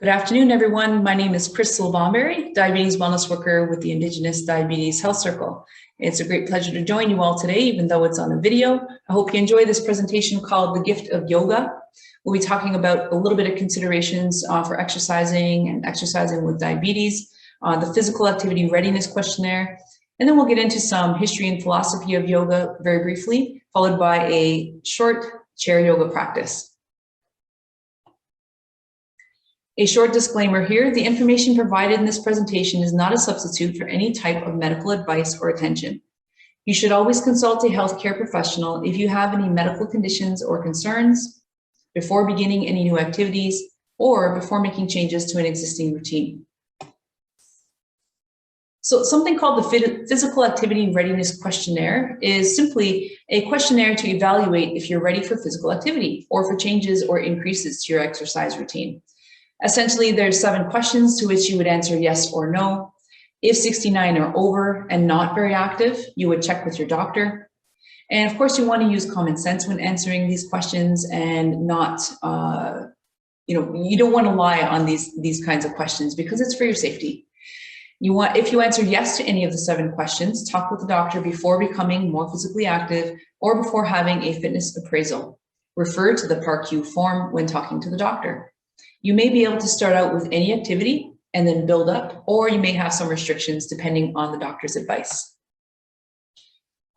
Good afternoon, everyone. My name is Crystal Bomberry, Diabetes Wellness Worker with the Indigenous Diabetes Health Circle. It's a great pleasure to join you all today, even though it's on a video. I hope you enjoy this presentation called The Gift of Yoga. We'll be talking about a little bit of considerations for exercising and exercising with diabetes, the physical activity readiness questionnaire, and then we'll get into some history and philosophy of yoga very briefly, followed by a short chair yoga practice. A short disclaimer here, the information provided in this presentation is not a substitute for any type of medical advice or attention. You should always consult a healthcare professional if you have any medical conditions or concerns before beginning any new activities or before making changes to an existing routine. So something called the Physical Activity Readiness Questionnaire is simply a questionnaire to evaluate if you're ready for physical activity or for changes or increases to your exercise routine. Essentially, there's 7 questions to which you would answer yes or no. If 69 or over and not very active, you would check with your doctor. And of course, you want to use common sense when answering these questions and not, you don't want to lie on these kinds of questions because it's for your safety. If you answer yes to any of the 7 questions, talk with the doctor before becoming more physically active or before having a fitness appraisal. Refer to the PAR-Q form when talking to the doctor. You may be able to start out with any activity and then build up, or you may have some restrictions depending on the doctor's advice.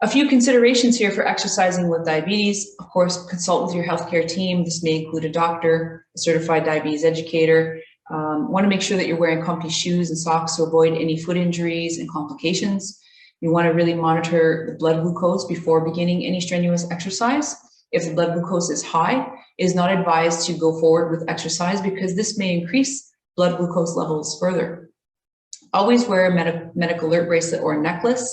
A few considerations here for exercising with diabetes. Of course, consult with your healthcare team. This may include a doctor, a certified diabetes educator. Want to make sure that you're wearing comfy shoes and socks to avoid any foot injuries and complications. You want to really monitor the blood glucose before beginning any strenuous exercise. If the blood glucose is high, it is not advised to go forward with exercise because this may increase blood glucose levels further. Always wear a medical alert bracelet or necklace.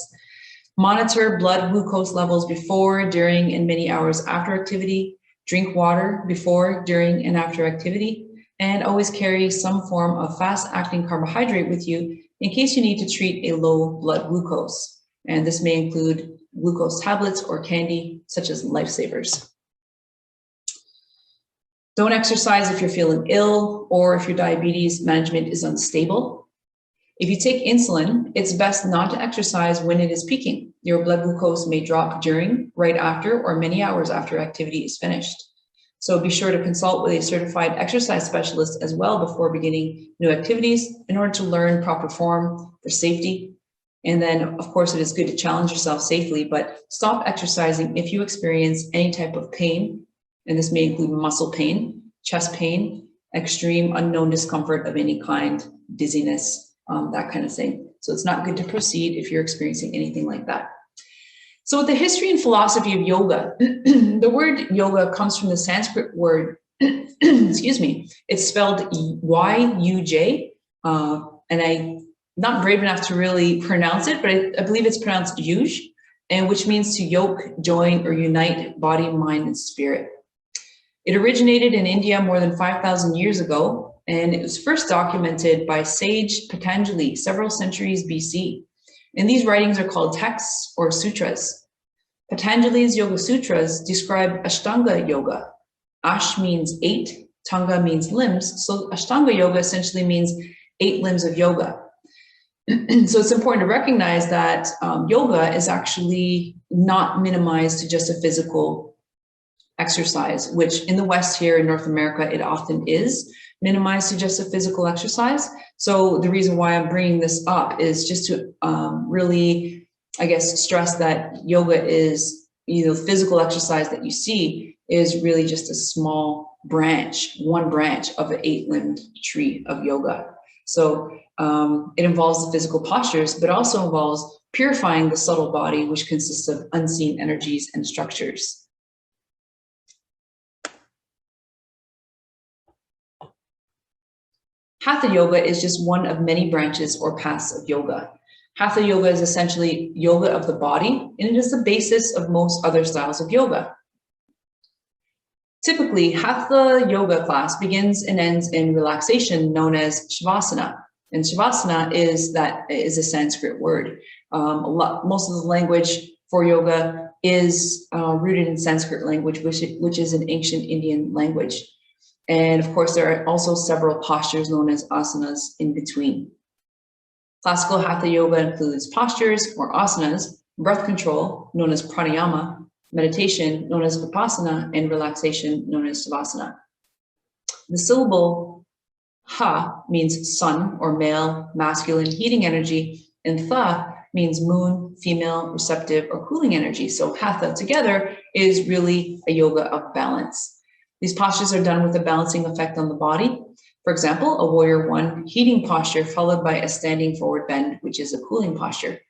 Monitor blood glucose levels before, during, and many hours after activity. Drink water before, during, and after activity. And always carry some form of fast-acting carbohydrate with you in case you need to treat a low blood glucose. And this may include glucose tablets or candy, such as lifesavers. Don't exercise if you're feeling ill or if your diabetes management is unstable. If you take insulin, it's best not to exercise when it is peaking. Your blood glucose may drop during, right after, or many hours after activity is finished. So be sure to consult with a certified exercise specialist as well before beginning new activities in order to learn proper form for safety. And then, of course, it is good to challenge yourself safely, but stop exercising if you experience any type of pain, and this may include muscle pain, chest pain, extreme unknown discomfort of any kind, dizziness, that kind of thing. So it's not good to proceed if you're experiencing anything like that. So with the history and philosophy of yoga, the word yoga comes from the Sanskrit word, excuse me, it's spelled Y-U-J, and I'm not brave enough to really pronounce it, but I believe it's pronounced yuj, and which means to yoke, join, or unite body, mind, and spirit. It originated in India more than 5,000 years ago, and it was first documented by sage Patanjali several centuries BC. And these writings are called texts or sutras. Patanjali's Yoga Sutras describe Ashtanga Yoga. Ash means 8, Tanga means limbs, so Ashtanga Yoga essentially means 8 limbs of yoga. So it's important to recognize that yoga is actually not minimized to just a physical exercise, which in the West here in North America, it often is minimized to just a physical exercise. So the reason why I'm bringing this up is just to really, I guess, stress that yoga is, physical exercise that you see is really just a small branch, one branch of the 8-limbed tree of yoga. So it involves the physical postures, but also involves purifying the subtle body, which consists of unseen energies and structures. Hatha Yoga is just one of many branches or paths of yoga. Hatha Yoga is essentially yoga of the body, and it is the basis of most other styles of yoga. Typically, Hatha Yoga class begins and ends in relaxation known as Shavasana. And Shavasana is a Sanskrit word. Most of the language for yoga is rooted in Sanskrit language, which is an ancient Indian language. And of course, there are also several postures known as asanas in between. Classical Hatha Yoga includes postures or asanas, breath control, known as pranayama, meditation, known as vipassana, and relaxation, known as savasana. The syllable ha means sun or male, masculine, heating energy, and tha means moon, female, receptive, or cooling energy. So hatha together is really a yoga of balance. These postures are done with a balancing effect on the body. For example, a warrior one heating posture followed by a standing forward bend, which is a cooling posture.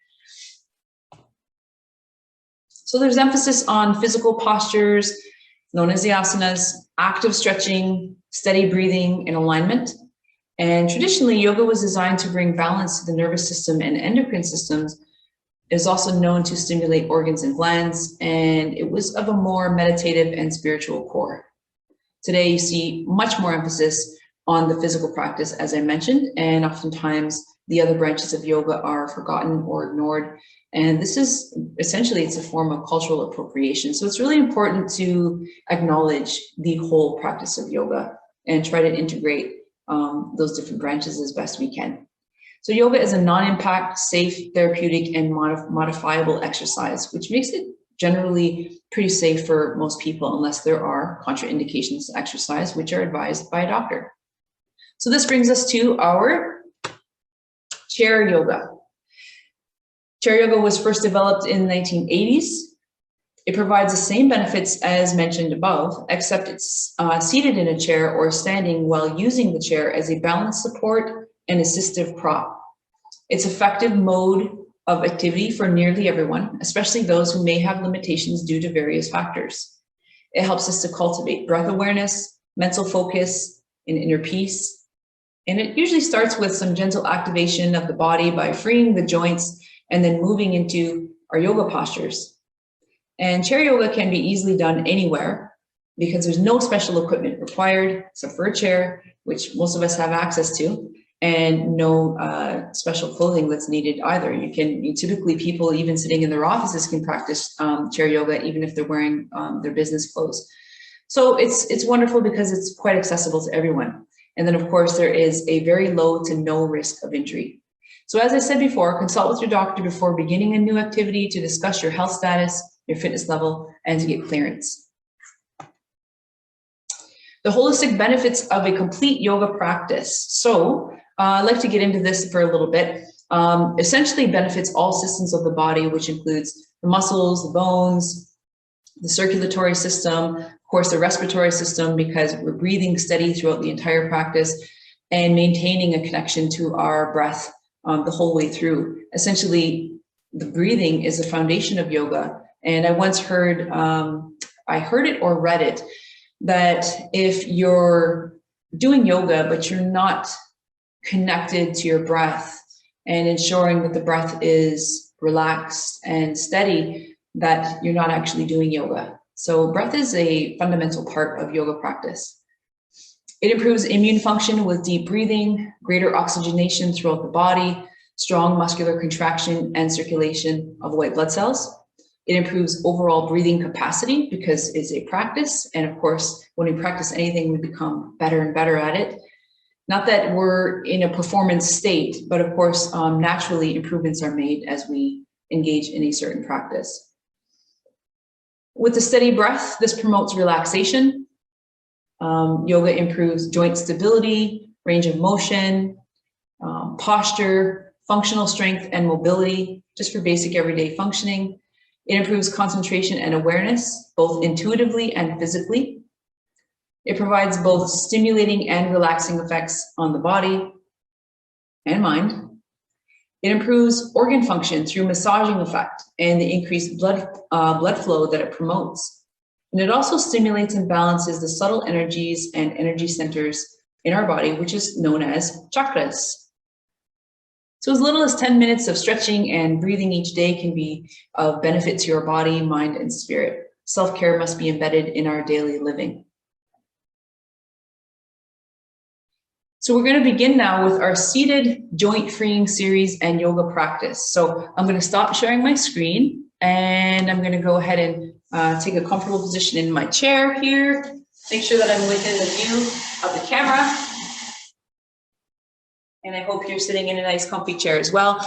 So there's emphasis on physical postures, known as the asanas, active stretching, steady breathing, and alignment. And traditionally, yoga was designed to bring balance to the nervous system and endocrine systems. It is also known to stimulate organs and glands, and it was of a more meditative and spiritual core. Today, you see much more emphasis on the physical practice, as I mentioned, and oftentimes the other branches of yoga are forgotten or ignored. And this is essentially, it's a form of cultural appropriation. So it's really important to acknowledge the whole practice of yoga and try to integrate those different branches as best we can. So yoga is a non-impact, safe, therapeutic, and modifiable exercise, which makes it generally pretty safe for most people, unless there are contraindications to exercise, which are advised by a doctor. So this brings us to our chair yoga. Chair yoga was first developed in the 1980s. It provides the same benefits as mentioned above, except it's seated in a chair or standing while using the chair as a balance support and assistive prop. It's effective mode of activity for nearly everyone, especially those who may have limitations due to various factors. It helps us to cultivate breath awareness, mental focus, and inner peace. And it usually starts with some gentle activation of the body by freeing the joints and then moving into our yoga postures. And chair yoga can be easily done anywhere because there's no special equipment required except for a chair, which most of us have access to, and no special clothing that's needed either. Typically people even sitting in their offices can practice chair yoga even if they're wearing their business clothes. So it's wonderful because it's quite accessible to everyone. And then of course there is a very low to no risk of injury. So as I said before, consult with your doctor before beginning a new activity to discuss your health status, your fitness level, and to get clearance. The holistic benefits of a complete yoga practice. So I'd like to get into this for a little bit. Essentially benefits all systems of the body, which includes the muscles, the bones, the circulatory system, of course, the respiratory system, because we're breathing steady throughout the entire practice and maintaining a connection to our breath the whole way through. Essentially, the breathing is the foundation of yoga. And I once heard, I heard it or read it, that if you're doing yoga, but you're not connected to your breath and ensuring that the breath is relaxed and steady, that you're not actually doing yoga. So breath is a fundamental part of yoga practice. It improves immune function with deep breathing, greater oxygenation throughout the body, strong muscular contraction and circulation of white blood cells. It improves overall breathing capacity because it's a practice. And of course, when we practice anything, we become better and better at it. Not that we're in a performance state, but of course, naturally improvements are made as we engage in a certain practice. With the steady breath, this promotes relaxation. Yoga improves joint stability, range of motion, posture, functional strength and mobility, just for basic everyday functioning. It improves concentration and awareness, both intuitively and physically. It provides both stimulating and relaxing effects on the body and mind. It improves organ function through massaging effect and the increased blood flow that it promotes. And it also stimulates and balances the subtle energies and energy centers in our body, which is known as chakras. So as little as 10 minutes of stretching and breathing each day can be of benefit to your body, mind, and spirit. Self-care must be embedded in our daily living. So we're going to begin now with our seated joint freeing series and yoga practice. So I'm going to stop sharing my screen and I'm going to go ahead and take a comfortable position in my chair here. Make sure that I'm within the view of the camera. And I hope you're sitting in a nice comfy chair as well.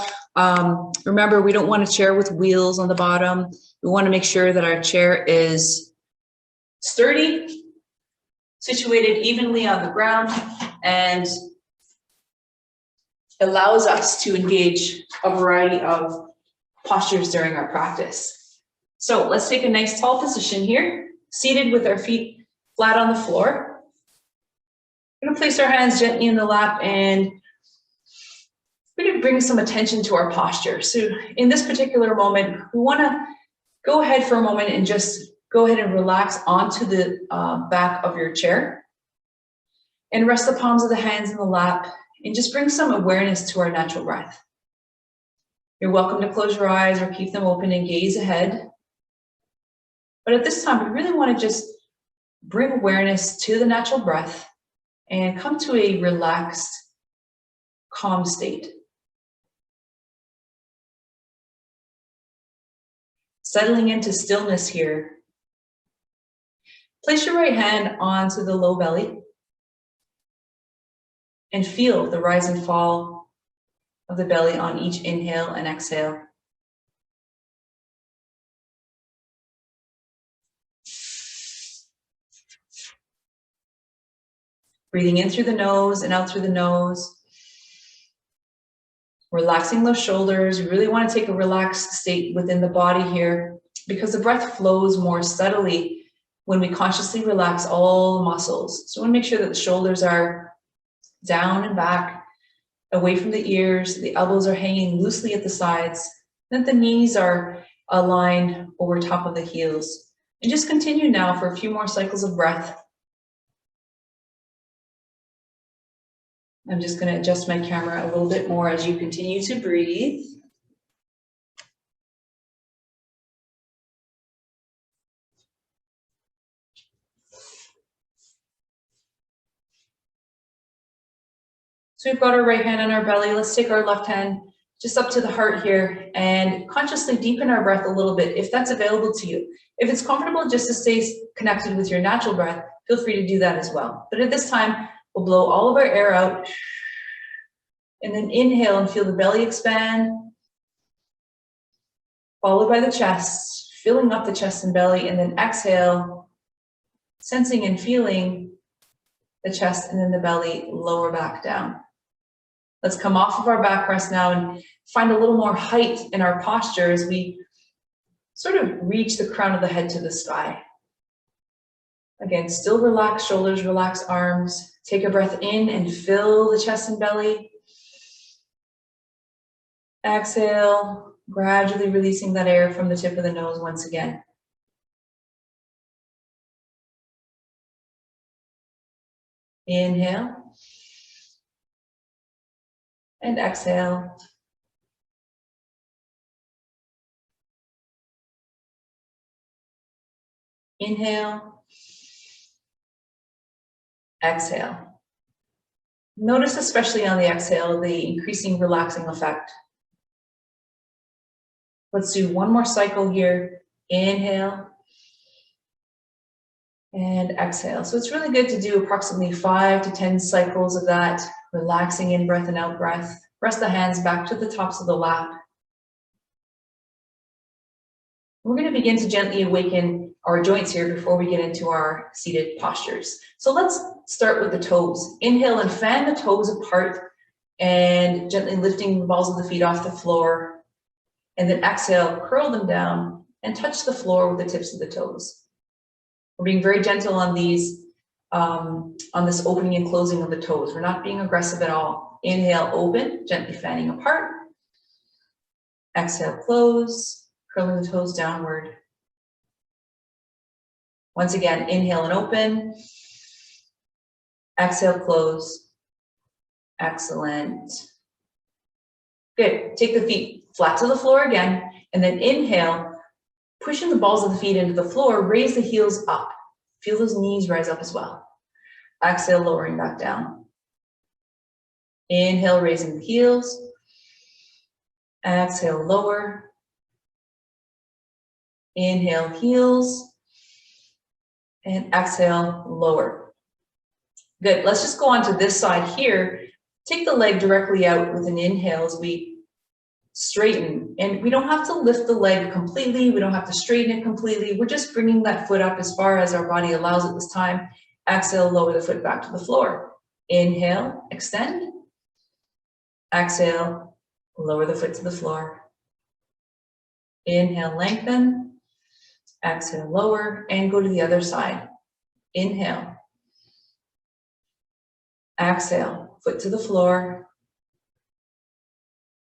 Remember, we don't want a chair with wheels on the bottom. We want to make sure that our chair is sturdy, situated evenly on the ground, and allows us to engage a variety of postures during our practice. So let's take a nice tall position here, seated with our feet flat on the floor. We're going to place our hands gently in the lap, and we're going to bring some attention to our posture. So in this particular moment, we want to go ahead for a moment and just go ahead and relax onto the back of your chair and rest the palms of the hands in the lap and just bring some awareness to our natural breath. You're welcome to close your eyes or keep them open and gaze ahead. But at this time, we really want to just bring awareness to the natural breath and come to a relaxed, calm state. Settling into stillness here. Place your right hand onto the low belly and feel the rise and fall of the belly on each inhale and exhale. Breathing in through the nose and out through the nose. Relaxing those shoulders. You really want to take a relaxed state within the body here because the breath flows more steadily when we consciously relax all muscles. So we want to make sure that the shoulders are down and back, away from the ears. The elbows are hanging loosely at the sides. That the knees are aligned over top of the heels. And just continue now for a few more cycles of breath. I'm just going to adjust my camera a little bit more as you continue to breathe. So we've got our right hand on our belly. Let's take our left hand just up to the heart here and consciously deepen our breath a little bit if that's available to you. If it's comfortable just to stay connected with your natural breath, feel free to do that as well. But at this time, we'll blow all of our air out and then inhale and feel the belly expand, followed by the chest, filling up the chest and belly, and then exhale, sensing and feeling the chest and then the belly lower back down. Let's come off of our back rest now and find a little more height in our posture as we sort of reach the crown of the head to the sky. Again, still relax shoulders, relax arms. Take a breath in and fill the chest and belly. Exhale, gradually releasing that air from the tip of the nose once again. Inhale. And exhale. Inhale. Exhale. Notice especially on the exhale, the increasing relaxing effect. Let's do one more cycle here. Inhale. And exhale. So it's really good to do approximately 5 to 10 cycles of that, relaxing in breath and out breath. Press the hands back to the tops of the lap. We're going to begin to gently awaken our joints here before we get into our seated postures. So let's start with the toes. Inhale and fan the toes apart and gently lifting the balls of the feet off the floor. And then exhale, curl them down and touch the floor with the tips of the toes. We're being very gentle on these, on this opening and closing of the toes. We're not being aggressive at all. Inhale, open, gently fanning apart. Exhale, close, curling the toes downward. Once again, inhale and open. Exhale, close. Excellent. Good. Take the feet flat to the floor again, and then inhale, pushing the balls of the feet into the floor, raise the heels up. Feel those knees rise up as well. Exhale, lowering back down. Inhale, raising the heels. Exhale, lower. Inhale, heels. And exhale, lower. Good. Let's just go on to this side here. Take the leg directly out with an inhale as we straighten. And we don't have to lift the leg completely. We don't have to straighten it completely. We're just bringing that foot up as far as our body allows at this time. Exhale, lower the foot back to the floor. Inhale, extend. Exhale, lower the foot to the floor. Inhale, lengthen. Exhale, lower, and go to the other side. Inhale. Exhale, foot to the floor.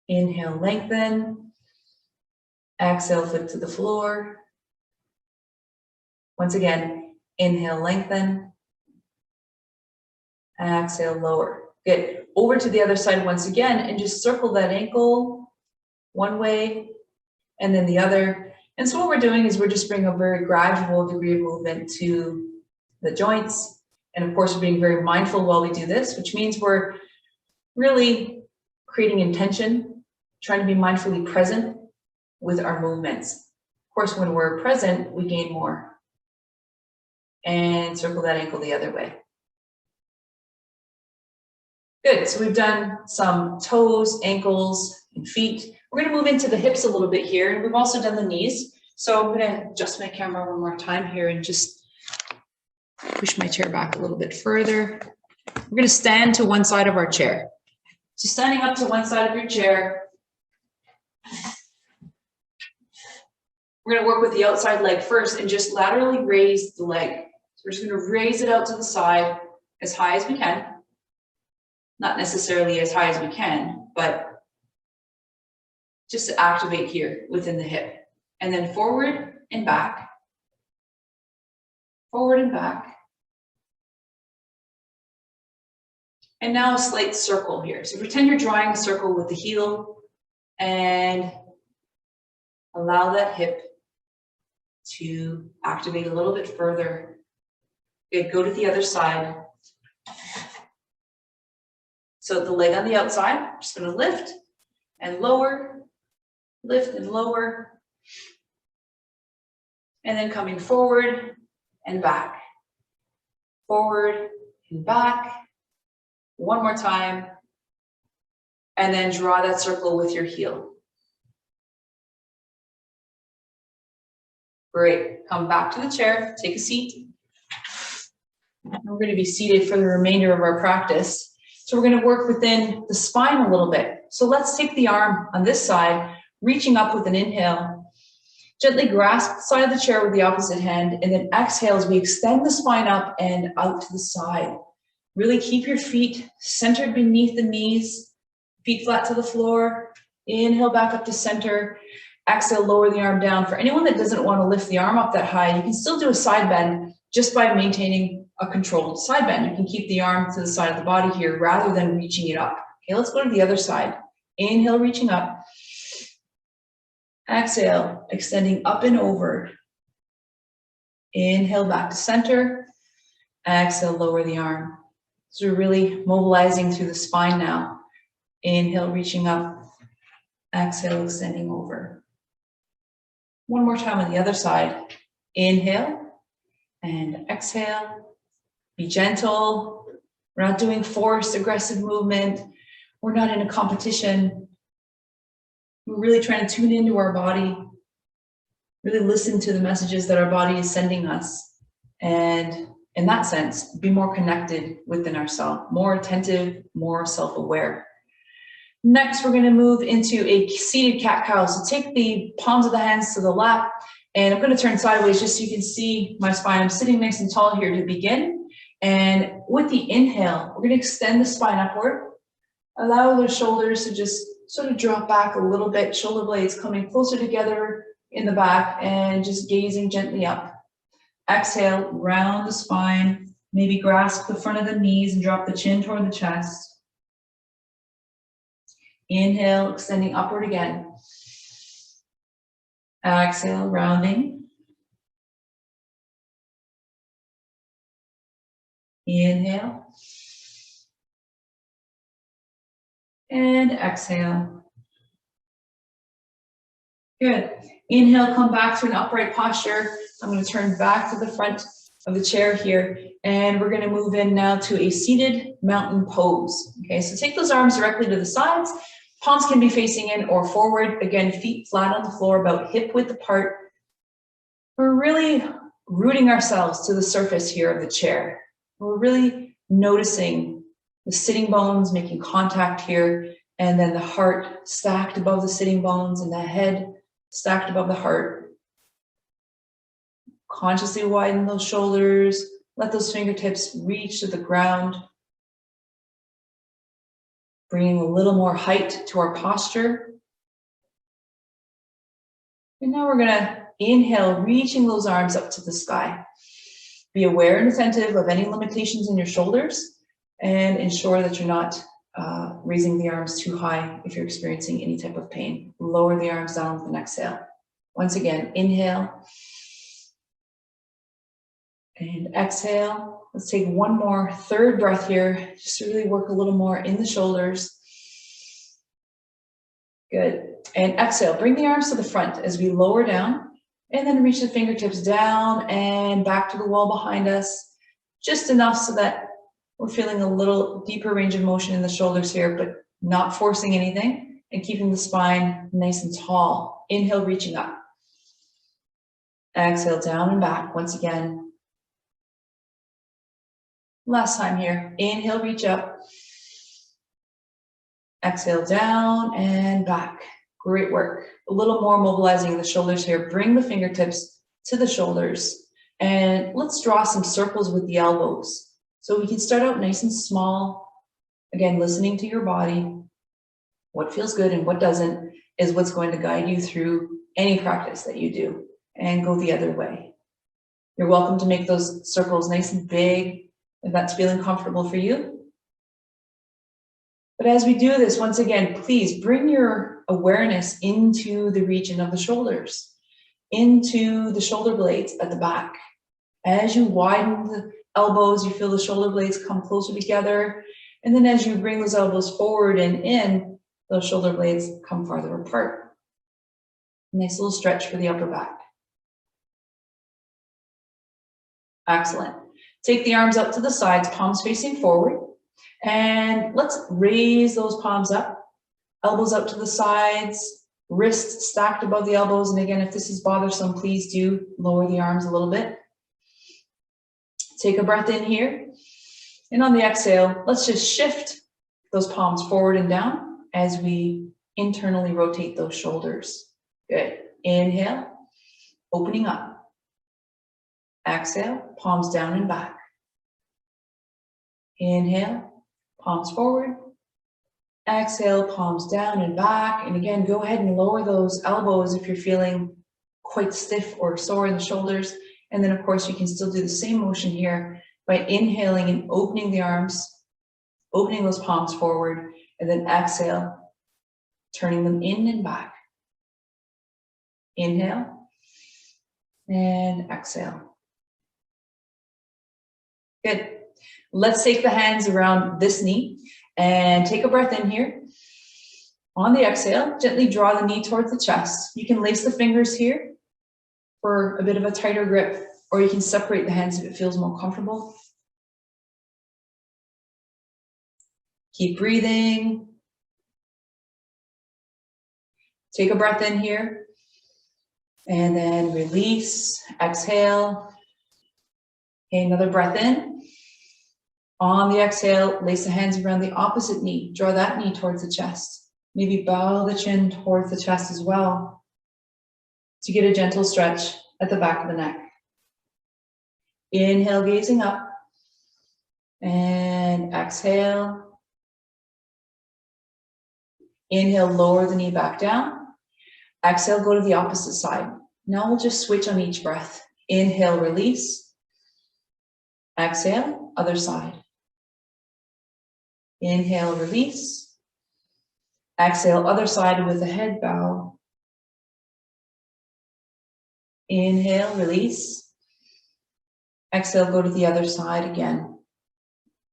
Inhale, lengthen. Exhale, foot to the floor. Once again, inhale, lengthen. Exhale, lower. Good. Over to the other side once again, and just circle that ankle one way and then the other. And so what we're doing is we're just bringing a very gradual degree of movement to the joints. And of course, we're being very mindful while we do this, which means we're really creating intention, trying to be mindfully present with our movements. Of course, when we're present, we gain more. And circle that ankle the other way. Good, so we've done some toes, ankles, and feet. We're gonna move into the hips a little bit here, and we've also done the knees. So I'm gonna adjust my camera one more time here and just push my chair back a little bit further. We're gonna stand to one side of our chair. So standing up to one side of your chair, we're gonna work with the outside leg first and just laterally raise the leg. So we're just gonna raise it out to the side as high as we can. Not necessarily as high as we can, but just to activate here within the hip. And then forward and back. Forward and back. And now a slight circle here. So pretend you're drawing a circle with the heel and allow that hip to activate a little bit further. Good, go to the other side. So the leg on the outside, I'm just gonna lift and lower, lift and lower. And then coming forward and back. Forward and back. One more time. And then draw that circle with your heel. Great, come back to the chair, take a seat. We're gonna be seated for the remainder of our practice. So we're gonna work within the spine a little bit. So let's take the arm on this side, reaching up with an inhale. Gently grasp the side of the chair with the opposite hand, and then exhale as we extend the spine up and out to the side. Really keep your feet centered beneath the knees, feet flat to the floor. Inhale back up to center. Exhale, lower the arm down. For anyone that doesn't want to lift the arm up that high, you can still do a side bend just by maintaining a controlled side bend. You can keep the arm to the side of the body here rather than reaching it up. Okay, let's go to the other side. Inhale, reaching up. Exhale, extending up and over. Inhale, back to center. Exhale, lower the arm. So we're really mobilizing through the spine now. Inhale, reaching up. Exhale, extending over. One more time on the other side. Inhale and exhale. Be gentle. We're not doing forced, aggressive movement. We're not in a competition. We're really trying to tune into our body, really listen to the messages that our body is sending us. And in that sense, be more connected within ourselves, more attentive, more self-aware. Next, we're gonna move into a seated cat-cow. So take the palms of the hands to the lap, and I'm gonna turn sideways just so you can see my spine. I'm sitting nice and tall here to begin. And with the inhale, we're gonna extend the spine upward. Allow the shoulders to just sort of drop back a little bit, shoulder blades coming closer together in the back and just gazing gently up. Exhale, round the spine, maybe grasp the front of the knees and drop the chin toward the chest. Inhale, extending upward again. Exhale, rounding. Inhale. And exhale. Good. Inhale, come back to an upright posture. I'm going to turn back to the front of the chair here, and we're going to move in now to a seated mountain pose. Okay, so take those arms directly to the sides. Palms can be facing in or forward. Again, feet flat on the floor, about hip width apart. We're really rooting ourselves to the surface here of the chair. We're really noticing the sitting bones making contact here, and then the heart stacked above the sitting bones and the head stacked above the heart. Consciously widen those shoulders. Let those fingertips reach to the ground. Bringing a little more height to our posture. And now we're gonna inhale, reaching those arms up to the sky. Be aware and attentive of any limitations in your shoulders, and ensure that you're not raising the arms too high if you're experiencing any type of pain. Lower the arms down with an exhale. Once again, inhale. And exhale. Let's take one more, third breath here, just to really work a little more in the shoulders. Good. And exhale, bring the arms to the front as we lower down, and then reach the fingertips down and back to the wall behind us, just enough so that we're feeling a little deeper range of motion in the shoulders here, but not forcing anything, and keeping the spine nice and tall. Inhale, reaching up. Exhale, down and back once again. Last time here, inhale, reach up. Exhale, down and back. Great work. A little more mobilizing the shoulders here. Bring the fingertips to the shoulders, and let's draw some circles with the elbows. So we can start out nice and small. Again, listening to your body. What feels good and what doesn't is what's going to guide you through any practice that you do, and go the other way. You're welcome to make those circles nice and big if that's feeling comfortable for you. But as we do this, once again, please bring your awareness into the region of the shoulders, into the shoulder blades at the back. As you widen the elbows, you feel the shoulder blades come closer together. And then as you bring those elbows forward and in, those shoulder blades come farther apart. Nice little stretch for the upper back. Excellent. Take the arms up to the sides, palms facing forward. And let's raise those palms up. Elbows up to the sides, wrists stacked above the elbows. And again, if this is bothersome, please do lower the arms a little bit. Take a breath in here. And on the exhale, let's just shift those palms forward and down as we internally rotate those shoulders. Good. Inhale, opening up. Exhale, palms down and back. Inhale, palms forward. Exhale, palms down and back. And again, go ahead and lower those elbows if you're feeling quite stiff or sore in the shoulders. And then, of course, you can still do the same motion here by inhaling and opening the arms, opening those palms forward, and then exhale, turning them in and back. Inhale and exhale. Good. Let's take the hands around this knee and take a breath in here. On the exhale, gently draw the knee towards the chest. You can lace the fingers here for a bit of a tighter grip, or you can separate the hands if it feels more comfortable. Keep breathing. Take a breath in here and then release, exhale. Okay, another breath in. On the exhale, lace the hands around the opposite knee. Draw that knee towards the chest. Maybe bow the chin towards the chest as well to get a gentle stretch at the back of the neck. Inhale, gazing up. And exhale. Inhale, lower the knee back down. Exhale, go to the opposite side. Now we'll just switch on each breath. Inhale, release. Exhale, other side. Inhale, release. Exhale, other side with the head bow. Inhale, release. Exhale, go to the other side again.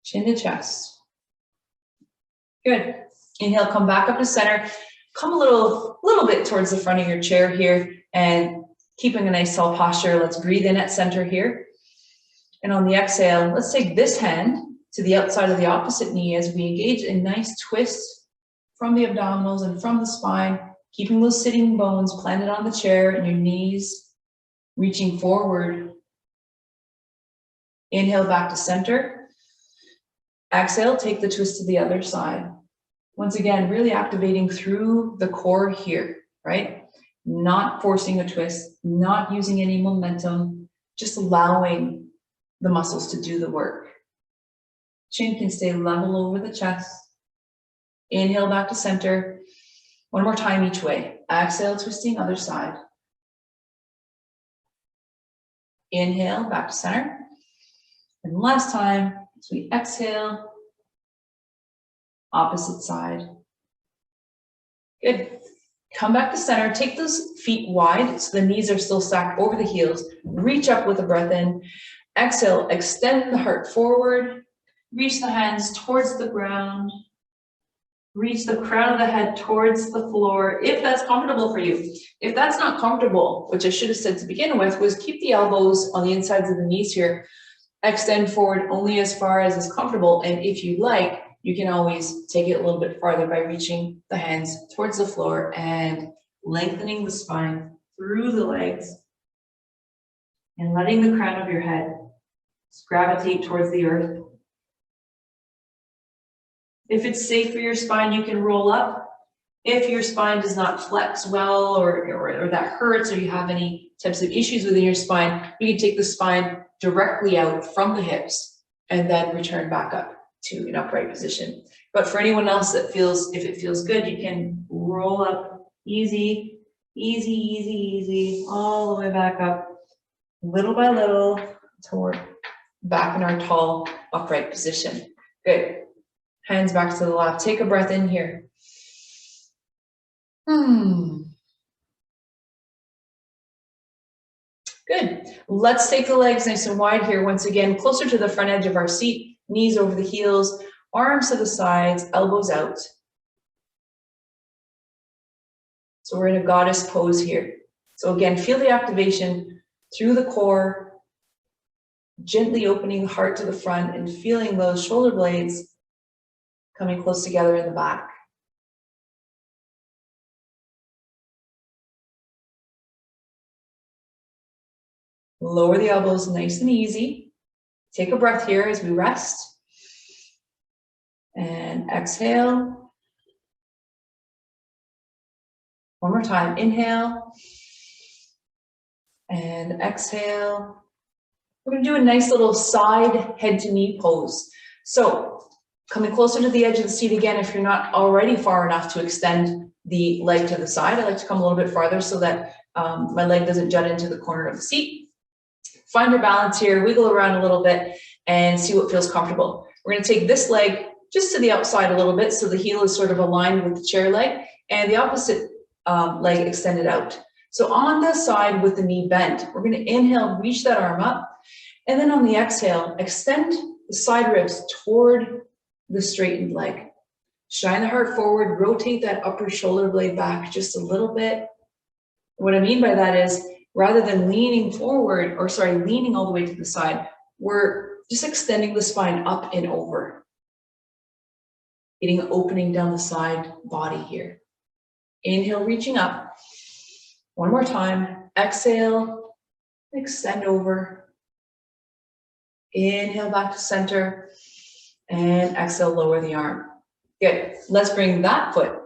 Chin to chest. Good. Inhale, come back up to center. Come a little bit towards the front of your chair here, and keeping a nice tall posture. Let's breathe in at center here. And on the exhale, let's take this hand to the outside of the opposite knee as we engage a nice twist from the abdominals and from the spine, keeping those sitting bones planted on the chair and your knees reaching forward. Inhale back to center. Exhale, take the twist to the other side. Once again, really activating through the core here, right? Not forcing a twist, not using any momentum, just allowing the muscles to do the work. Chin can stay level over the chest. Inhale back to center. One more time each way. Exhale, twisting other side. Inhale, back to center. And last time, as we exhale, opposite side. Good. Come back to center. Take those feet wide so the knees are still stacked over the heels. Reach up with a breath in. Exhale, extend the heart forward. Reach the hands towards the ground. Reach the crown of the head towards the floor, if that's comfortable for you. If that's not comfortable, which I should have said to begin with, was keep the elbows on the insides of the knees here. Extend forward only as far as is comfortable. And if you like, you can always take it a little bit farther by reaching the hands towards the floor and lengthening the spine through the legs and letting the crown of your head gravitate towards the earth. If it's safe for your spine, you can roll up. If your spine does not flex well or that hurts or you have any types of issues within your spine, you can take the spine directly out from the hips and then return back up to an upright position. But for anyone else that feels, if it feels good, you can roll up easy, easy, easy, easy, all the way back up, little by little, toward back in our tall upright position. Good. Hands back to the left. Take a breath in here. Good. Let's take the legs nice and wide here. Once again, closer to the front edge of our seat, knees over the heels, arms to the sides, elbows out. So we're in a goddess pose here. So again, feel the activation through the core, gently opening the heart to the front and feeling those shoulder blades coming close together in the back. Lower the elbows nice and easy. Take a breath here as we rest. And exhale. One more time. Inhale. And exhale. We're going to do a nice little side head to knee pose. So coming closer to the edge of the seat again, if you're not already far enough to extend the leg to the side, I like to come a little bit farther so that my leg doesn't jut into the corner of the seat. Find your balance here, wiggle around a little bit and see what feels comfortable. We're going to take this leg just to the outside a little bit so the heel is sort of aligned with the chair leg and the opposite leg extended out. So on the side with the knee bent, we're going to inhale, reach that arm up, and then on the exhale, extend the side ribs toward the straightened leg. Shine the heart forward, rotate that upper shoulder blade back just a little bit. What I mean by that is, rather than leaning forward, leaning all the way to the side, we're just extending the spine up and over. Getting an opening down the side body here. Inhale, reaching up. One more time. Exhale, extend over. Inhale back to center. And exhale, lower the arm. Good. Let's bring that foot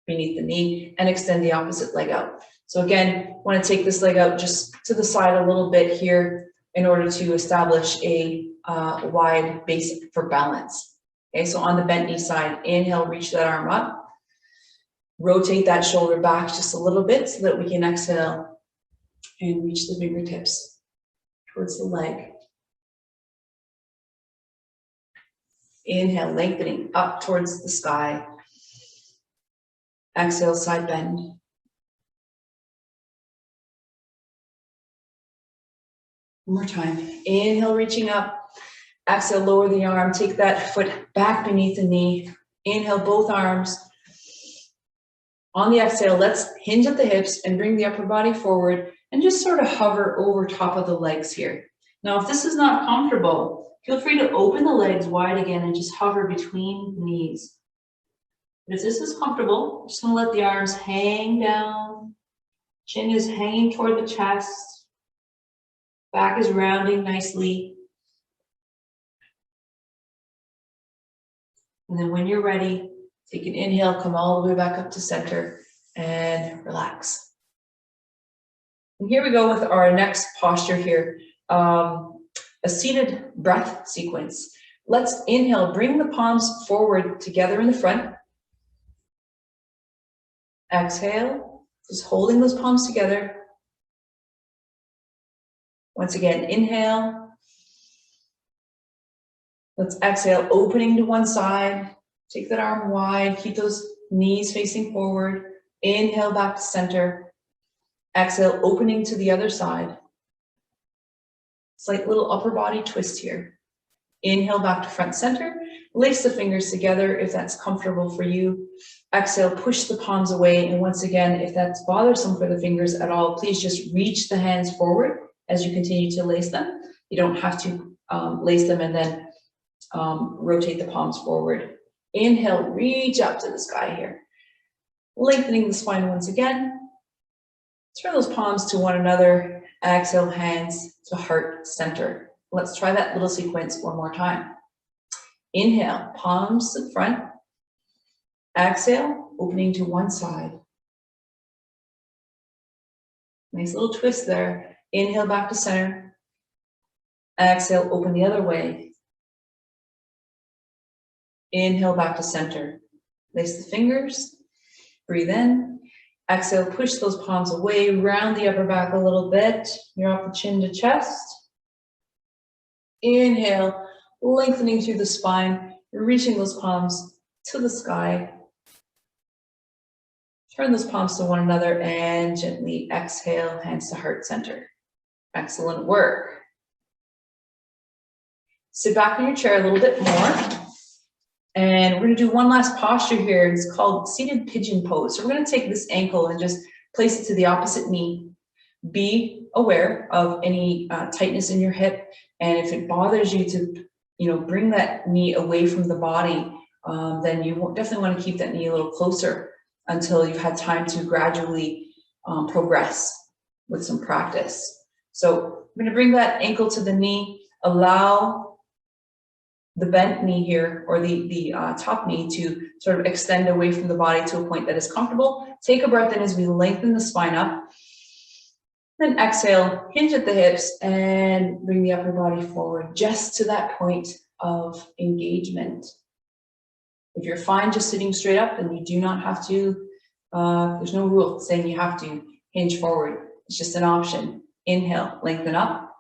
beneath the knee and extend the opposite leg out. So again, want to take this leg out just to the side a little bit here in order to establish a wide base for balance. Okay, so on the bent knee side, inhale, reach that arm up. Rotate that shoulder back just a little bit so that we can exhale and reach the fingertips towards the leg. Inhale, lengthening up towards the sky. Exhale, side bend. One more time. Inhale, reaching up. Exhale, lower the arm. Take that foot back beneath the knee. Inhale, both arms. On the exhale, let's hinge at the hips and bring the upper body forward and just sort of hover over top of the legs here. Now, if this is not comfortable, feel free to open the legs wide again and just hover between the knees. But if this is comfortable, I'm just going to let the arms hang down. Chin is hanging toward the chest. Back is rounding nicely. And then when you're ready, take an inhale, come all the way back up to center and relax. And here we go with our next posture here, a seated breath sequence. Let's inhale, bring the palms forward together in the front. Exhale, just holding those palms together. Once again, inhale. Let's exhale, opening to one side. Take that arm wide, keep those knees facing forward. Inhale back to center. Exhale, opening to the other side. Slight little upper body twist here. Inhale back to front center. Lace the fingers together if that's comfortable for you. Exhale, push the palms away. And once again, if that's bothersome for the fingers at all, please just reach the hands forward as you continue to lace them. You don't have to lace them and then rotate the palms forward. Inhale, reach up to the sky here. Lengthening the spine once again. Turn those palms to one another. Exhale, hands to heart center. Let's try that little sequence one more time. Inhale, palms to the front. Exhale, opening to one side. Nice little twist there. Inhale back to center. Exhale, open the other way. Inhale back to center. Lace the fingers. Breathe in. Exhale, push those palms away. Round the upper back a little bit. You're off the chin to chest. Inhale, lengthening through the spine. You're reaching those palms to the sky. Turn those palms to one another and gently exhale, hands to heart center. Excellent work. Sit back in your chair a little bit more. And we're going to do one last posture here. It's called seated pigeon pose. So we're going to take this ankle and just place it to the opposite knee. Be aware of any tightness in your hip. And if it bothers you to, bring that knee away from the body, then you definitely want to keep that knee a little closer until you've had time to gradually progress with some practice. So I'm going to bring that ankle to the knee, allow the bent knee here, or the top knee, to sort of extend away from the body to a point that is comfortable. Take a breath in as we lengthen the spine up. Then exhale, hinge at the hips, and bring the upper body forward just to that point of engagement. If you're fine just sitting straight up, then you do not have to, there's no rule saying you have to hinge forward. It's just an option. Inhale, lengthen up.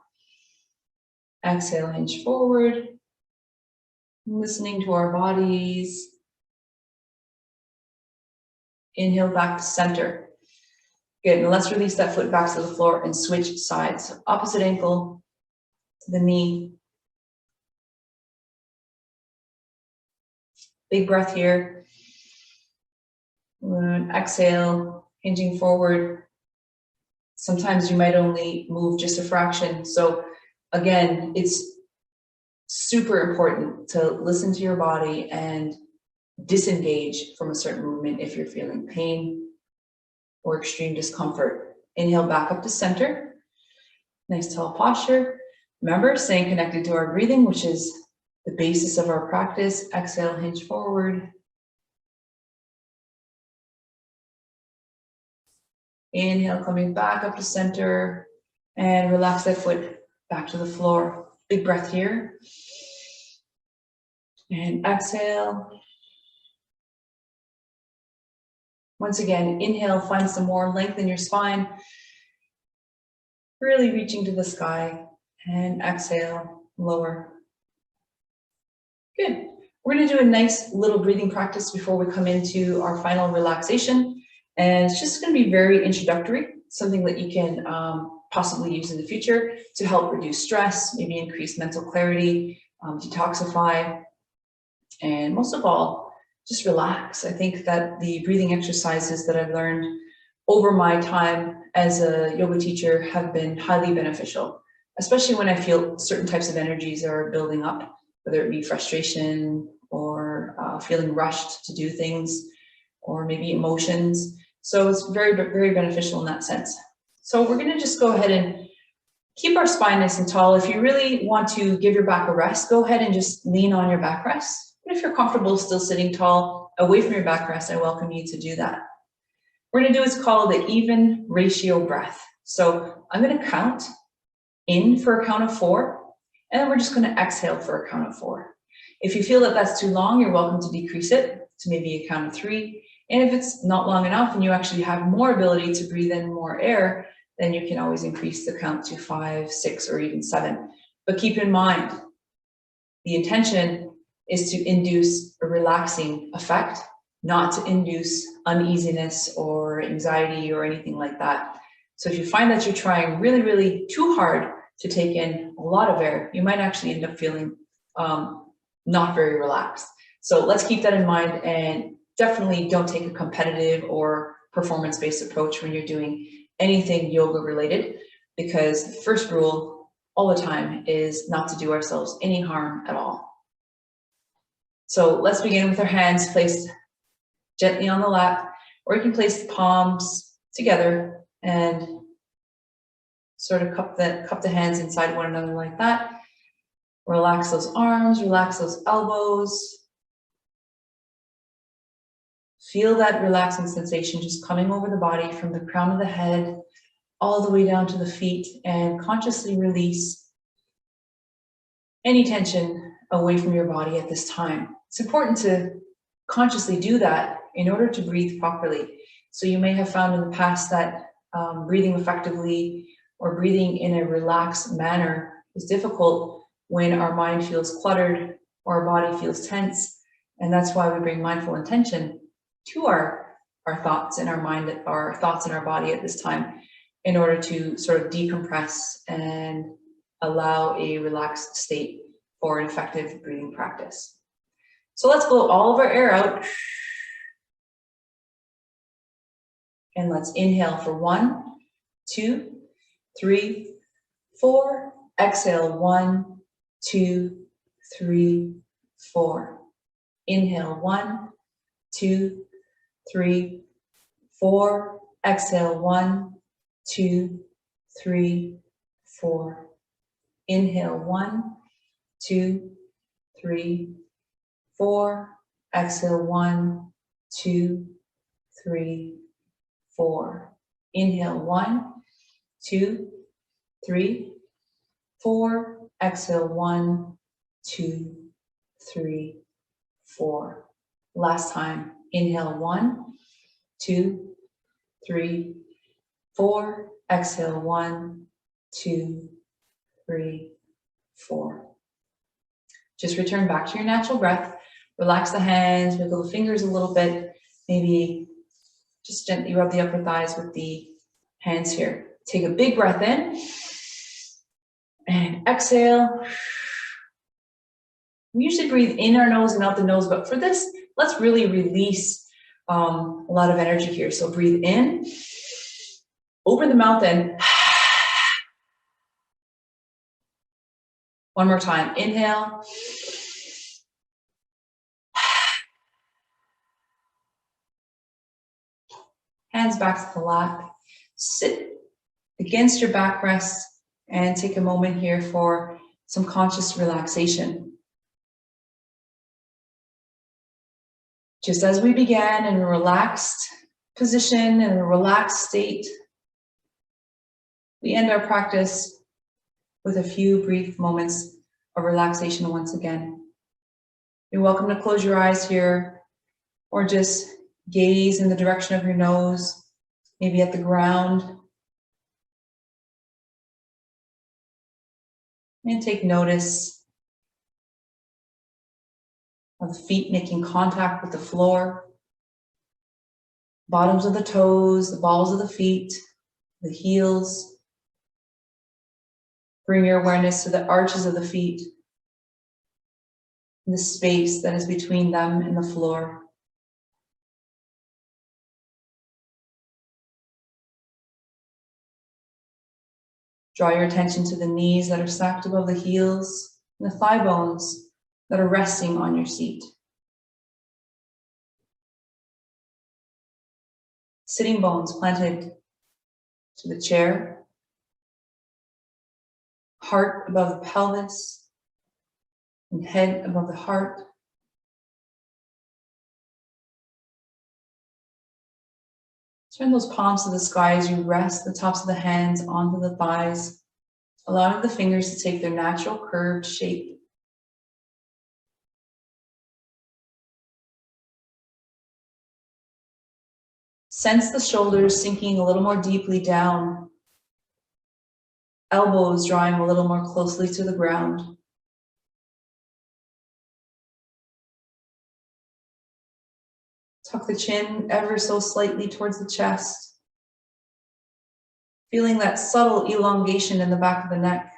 Exhale, hinge forward. Listening to our bodies. Inhale back to center. Good, and let's release that foot back to the floor and switch sides. So opposite ankle to the knee. Big breath here. And exhale, hinging forward. Sometimes you might only move just a fraction. So again, it's super important to listen to your body and disengage from a certain movement if you're feeling pain or extreme discomfort. Inhale back up to center. Nice tall posture. Remember, staying connected to our breathing, which is the basis of our practice. Exhale, hinge forward. Inhale, coming back up to center, and relax that foot back to the floor. Big breath here. And exhale. Once again, inhale, find some more length in your spine. Really reaching to the sky. And exhale, lower. Good. We're going to do a nice little breathing practice before we come into our final relaxation. And it's just going to be very introductory, something that you can possibly use in the future to help reduce stress, maybe increase mental clarity, detoxify, and most of all, just relax. I think that the breathing exercises that I've learned over my time as a yoga teacher have been highly beneficial. especially when I feel certain types of energies are building up, whether it be frustration or feeling rushed to do things, or maybe emotions. So it's very, very beneficial in that sense. So we're going to just go ahead and keep our spine nice and tall. If you really want to give your back a rest, go ahead and just lean on your backrest. But if you're comfortable still sitting tall away from your backrest, I welcome you to do that. What we're going to do is call the even ratio breath. So I'm going to count in for a count of 4, and then we're just going to exhale for a count of 4. If you feel that that's too long, you're welcome to decrease it to maybe a count of 3. And if it's not long enough and you actually have more ability to breathe in more air, then you can always increase the count to 5, 6, or even 7. But keep in mind, the intention is to induce a relaxing effect, not to induce uneasiness or anxiety or anything like that. So if you find that you're trying really, really too hard to take in a lot of air, you might actually end up feeling not very relaxed. So let's keep that in mind, and definitely don't take a competitive or performance-based approach when you're doing anything yoga related, because the first rule all the time is not to do ourselves any harm at all. So let's begin with our hands placed gently on the lap, or you can place the palms together and sort of cup the hands inside one another like that. Relax those arms, relax those elbows. Feel that relaxing sensation just coming over the body from the crown of the head all the way down to the feet, and consciously release any tension away from your body at this time. It's important to consciously do that in order to breathe properly. So you may have found in the past that breathing effectively or breathing in a relaxed manner is difficult when our mind feels cluttered or our body feels tense. And that's why we bring mindful intention to our thoughts in our mind, our thoughts in our body at this time, in order to sort of decompress and allow a relaxed state for an effective breathing practice. So let's blow all of our air out. And let's inhale for 1, 2, 3, 4. Exhale 1, 2, 3, 4. Inhale 1, 2, 3, 4. Exhale 1, 2, 3, 4. Inhale 1, 2, 3, 4. Exhale 1, 2, 3, 4. Inhale 1, 2, 3, 4. Exhale 1, 2, 3, 4. Last time. Inhale 1, 2, 3, 4. Exhale 1, 2, 3, 4. Just return back to your natural breath. Relax the hands, wiggle the fingers a little bit. Maybe just gently rub the upper thighs with the hands here. Take a big breath in and exhale. We usually breathe in our nose and out the nose, but for this, let's really release a lot of energy here. So breathe in, open the mouth and one more time. Inhale. Hands back to the lap. Sit against your backrest and take a moment here for some conscious relaxation. Just as we began in a relaxed position, in a relaxed state, we end our practice with a few brief moments of relaxation once again. You're welcome to close your eyes here, or just gaze in the direction of your nose, maybe at the ground. And take notice of the feet making contact with the floor, bottoms of the toes, the balls of the feet, the heels. Bring your awareness to the arches of the feet, and the space that is between them and the floor. Draw your attention to the knees that are stacked above the heels and the thigh bones that are resting on your seat. Sitting bones planted to the chair. Heart above the pelvis and head above the heart. Turn those palms to the sky as you rest the tops of the hands onto the thighs, allowing the fingers to take their natural curved shape. Sense the shoulders sinking a little more deeply down, elbows drawing a little more closely to the ground. Tuck the chin ever so slightly towards the chest, feeling that subtle elongation in the back of the neck.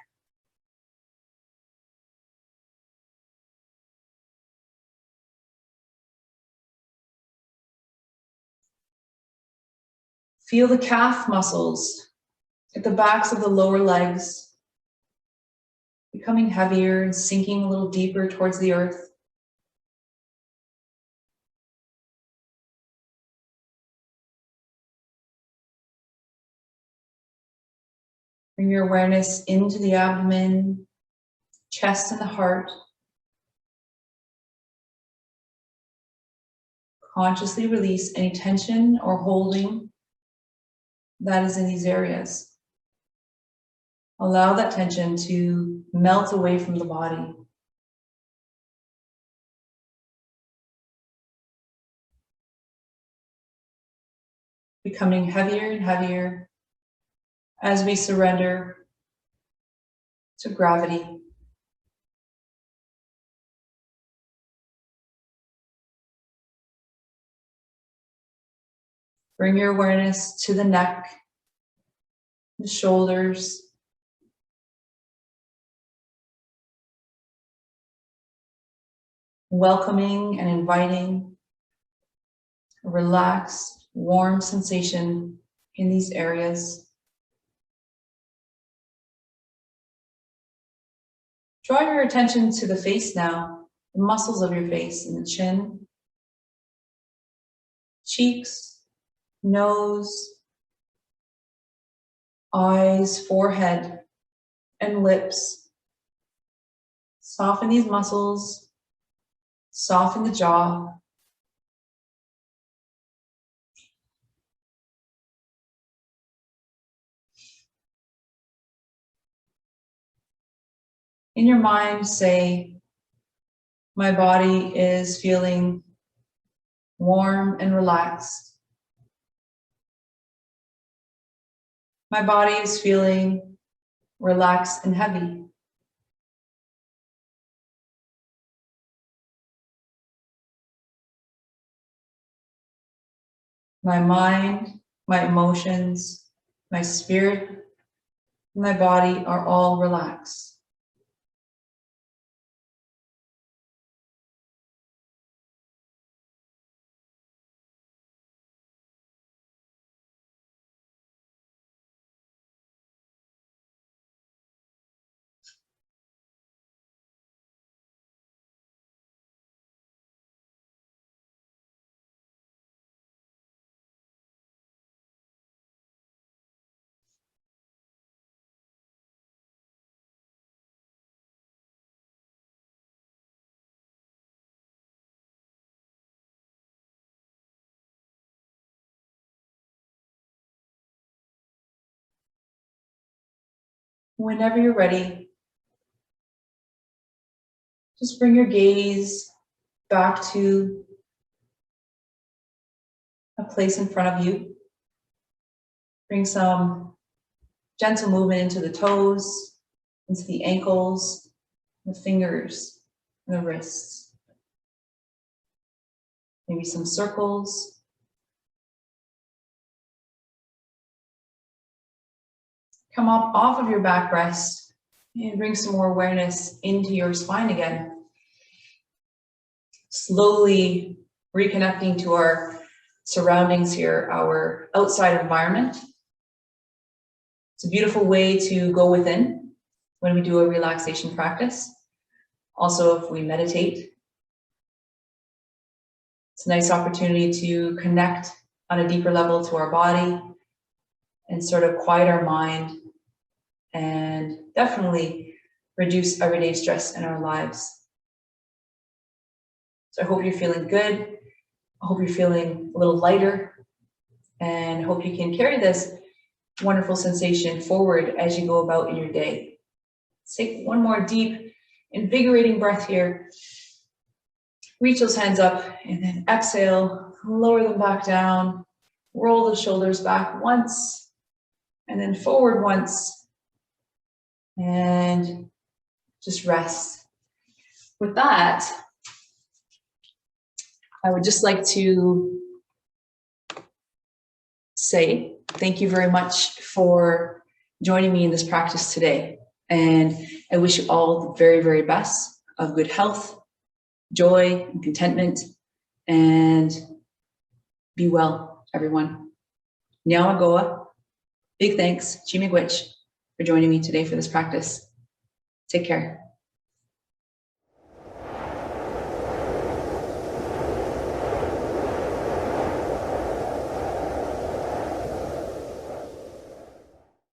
Feel the calf muscles at the backs of the lower legs becoming heavier and sinking a little deeper towards the earth. Bring your awareness into the abdomen, chest, and the heart. Consciously release any tension or holding that is in these areas. Allow that tension to melt away from the body. Becoming heavier and heavier as we surrender to gravity. Bring your awareness to the neck, the shoulders, welcoming and inviting a relaxed, warm sensation in these areas. Draw your attention to the face now, the muscles of your face and the chin, cheeks, nose, eyes, forehead, and lips. Soften these muscles, soften the jaw. In your mind, say, my body is feeling warm and relaxed. My body is feeling relaxed and heavy. My mind, my emotions, my spirit, and my body are all relaxed. Whenever you're ready, just bring your gaze back to a place in front of you. Bring some gentle movement into the toes, into the ankles, the fingers, and the wrists. Maybe some circles. Come up off of your backrest and bring some more awareness into your spine again. Slowly reconnecting to our surroundings here, our outside environment. It's a beautiful way to go within when we do a relaxation practice. Also, if we meditate, it's a nice opportunity to connect on a deeper level to our body and sort of quiet our mind and definitely reduce everyday stress in our lives. So I hope you're feeling good. I hope you're feeling a little lighter, and hope you can carry this wonderful sensation forward as you go about in your day. Let's take one more deep, invigorating breath here. Reach those hands up and then exhale, lower them back down, roll the shoulders back once, and then forward once, and just rest. With that, I would just like to say thank you very much for joining me in this practice today. And I wish you all the very, very best of good health, joy, and contentment, and be well, everyone. Nyama Goa, big thanks, Chi Miigwech, for joining me today for this practice. Take care.